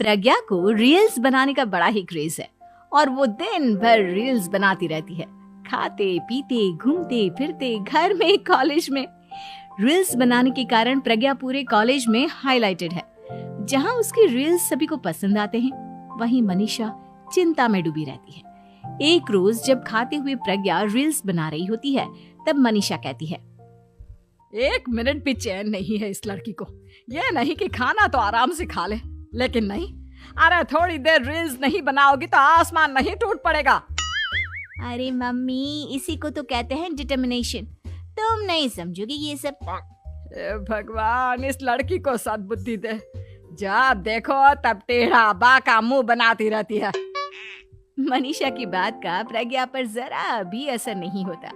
प्रज्ञा को रील्स बनाने का बड़ा ही क्रेज है और वो दिन भर रील्स बनाती रहती है। खाते पीते घूमते फिरते घर में कॉलेज में रील्स बनाने के कारण प्रज्ञा पूरे कॉलेज में हाईलाइटेड है। जहां उसकी रील्स सभी को पसंद आते हैं, वहीं मनीषा चिंता में डूबी रहती है। एक रोज जब खाते हुए प्रज्ञा रील्स बना रही होती है, तब मनीषा कहती है, 1 मिनट भी चैन नहीं है इस लड़की को। ये नहीं कि खाना तो आराम से खा ले, लेकिन नहीं, अरे थोड़ी देर रील्स नहीं बनाओगी तो आसमान नहीं टूट पड़ेगा। अरे मम्मी, इसी को तो कहते हैं डिटर्मिनेशन। तुम नहीं समझोगी ये सब। भगवान, इस लड़की को सद्बुद्धि दे। जब देखो तब टेढ़ा बाका मुंह बनाती रहती है। मनीषा की बात का प्रज्ञा पर जरा भी असर नहीं होता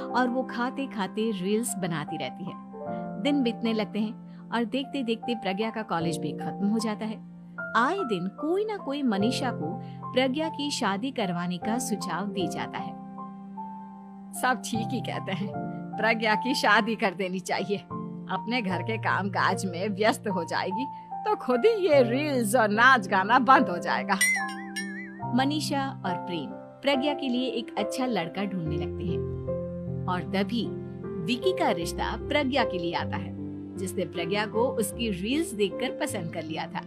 और वो खाते खाते रील्स बनाती रहती है। दिन बीतने लगते हैं और देखते देखते प्रज्ञा का कॉलेज भी खत्म हो जाता है। आए दिन कोई ना कोई मनीषा को प्रज्ञा की शादी करवाने का सुझाव दे जाता है। सब ठीक ही कहते हैं, प्रज्ञा की शादी कर देनी चाहिए। अपने घर के काम काज में व्यस्त हो जाएगी तो खुद ही ये रील्स और नाच गाना बंद हो जाएगा। मनीषा और प्रेम प्रज्ञा के लिए एक अच्छा लड़का ढूंढने लगते हैं और तभी विकी का रिश्ता प्रज्ञा के लिए आता है, जिसने प्रज्ञा को उसकी रील्स देखकर पसंद कर लिया था।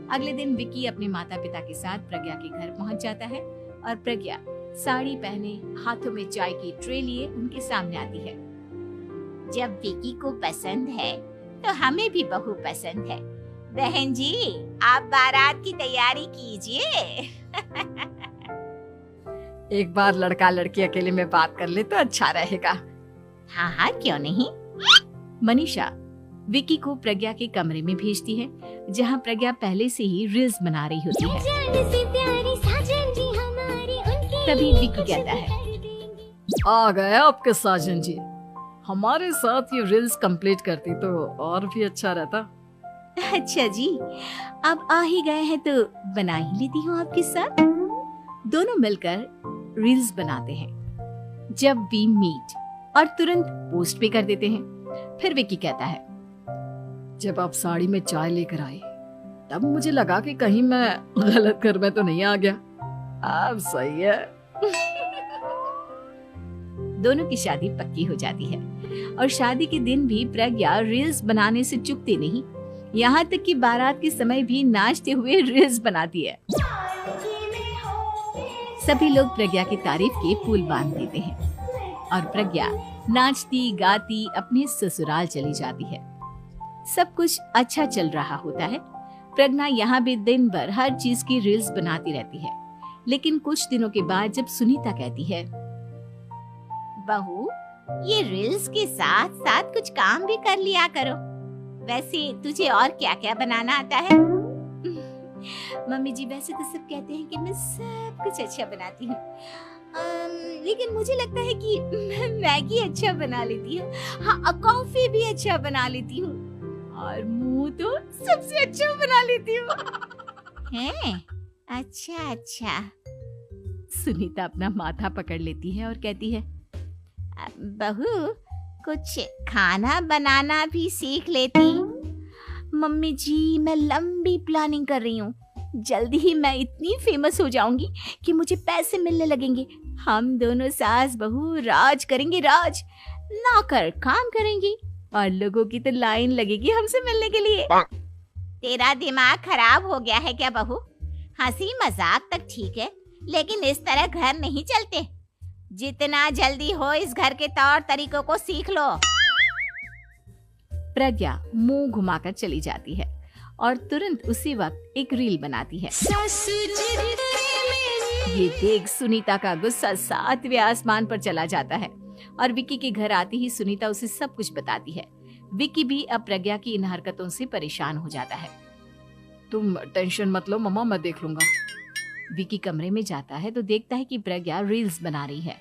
अगले दिन विकी अपने माता पिता के साथ प्रज्ञा के घर पहुंच जाता है और प्रज्ञा साड़ी पहने हाथों में चाय की ट्रे लिए उनके सामने आती है। जब विकी को पसंद है तो हमें भी बहू पसंद है। बहन जी, आप बारात की तैयारी कीजिए। एक बार लड़का लड़की अकेले में बात कर ले तो अच्छा रहेगा। हाँ हाँ, क्यों नहीं। मनीषा विकी को प्रज्ञा के कमरे में भेजती है, जहां प्रज्ञा पहले से ही रील्स बना रही होती है। तभी विकी कहता है, आ गए आपके साजन जी। हमारे साथ ये रील्स कंप्लीट करती तो और भी अच्छा रहता। अच्छा जी, अब आ ही गए हैं तो बना ही लेती हूँ आपके साथ। दोनों मिलकर रील्स बनाते हैं। जब वी मीट और तुरंत पोस्ट भी कर देते हैं। फिर विकी कहता है, जब आप साड़ी में चाय लेकर आए तब मुझे लगा कि कहीं मैं गलत घर में तो नहीं आ गया। अब सही है। दोनों की शादी पक्की हो जाती है और शादी के दिन भी प्रज्ञा रील्स बनाने से चूकती नहीं। यहाँ तक कि बारात के समय भी नाचते हुए रील्स बनाती है। सभी लोग प्रज्ञा की तारीफ के पुल बांध देते हैं और प्रज्ञा नाचती गाती अपने ससुराल चली जाती है। सब कुछ अच्छा चल रहा होता है। प्रज्ञा यहाँ भी दिन भर हर चीज की रील्स बनाती रहती है। लेकिन कुछ दिनों के बाद जब सुनीता कहती है, बहू, ये रील्स के साथ साथ कुछ काम भी कर लिया करो। वैसे तुझे और क्या क्या बनाना आता है? मम्मी जी, वैसे तो सब कहते हैं कि मैं सब कुछ अच्छा बनाती हूँ, लेकिन मुझे लगता है कि मैं मैगी अच्छा बना लेती हूँ। हाँ, कॉफी भी अच्छा बना लेती हूँ और मुंह तो सबसे अच्छा बना लेती हूँ। हैं? अच्छा अच्छा। सुनीता अपना माथा पकड़ लेती है और कहती है, बहू, कुछ खाना बनाना भी सीख लेती। मम्मी जी, मैं लंबी प्लानिंग कर रही हूँ। जल्दी ही मैं इतनी फेमस हो जाऊंगी कि मुझे पैसे मिलने लगेंगे। हम दोनों सास बहू राज करेंगे, राज। नौकर काम करेंगे और लोगों की तो लाइन लगेगी हमसे मिलने के लिए। तेरा दिमाग खराब हो गया है क्या बहू? हंसी मजाक तक ठीक है, लेकिन इस तरह घर नहीं चलते। जितना जल्दी हो इस घर के तौर तरीकों को सीख लो। प्रज्ञा मुंह घुमाकर चली जाती है और तुरंत उसी वक्त एक रील बनाती है। ये देख सुनीता का गुस्सा 7वें आसमान पर चला जाता है और विकी के घर आते ही सुनीता उसे सब कुछ बताती है। विकी भी अब प्रज्ञा की इन हरकतों से परेशान हो जाता है। तुम टेंशन मत लो मम्मा, मैं देख लूंगा। विकी कमरे में जाता है तो देखता है कि प्रज्ञा रील्स बना रही है।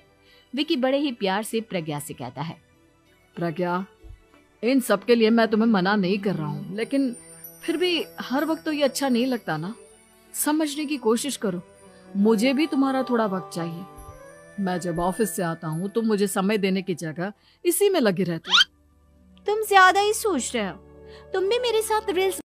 विकी बड़े ही प्यार से प्रज्ञा से कहता है, प्रज्ञा, इन सब के लिए मैं तुम्हें मना नहीं कर रहा हूँ, लेकिन फिर भी हर वक्त तो ये अच्छा नहीं लगता ना। समझने की कोशिश करो, मुझे भी तुम्हारा थोड़ा वक्त चाहिए। मैं जब ऑफिस से आता हूँ तो मुझे समय देने की जगह इसी में लगी रहती है। तुम ज्यादा ही सोच रहे हो। तुम भी मेरे साथ रील्स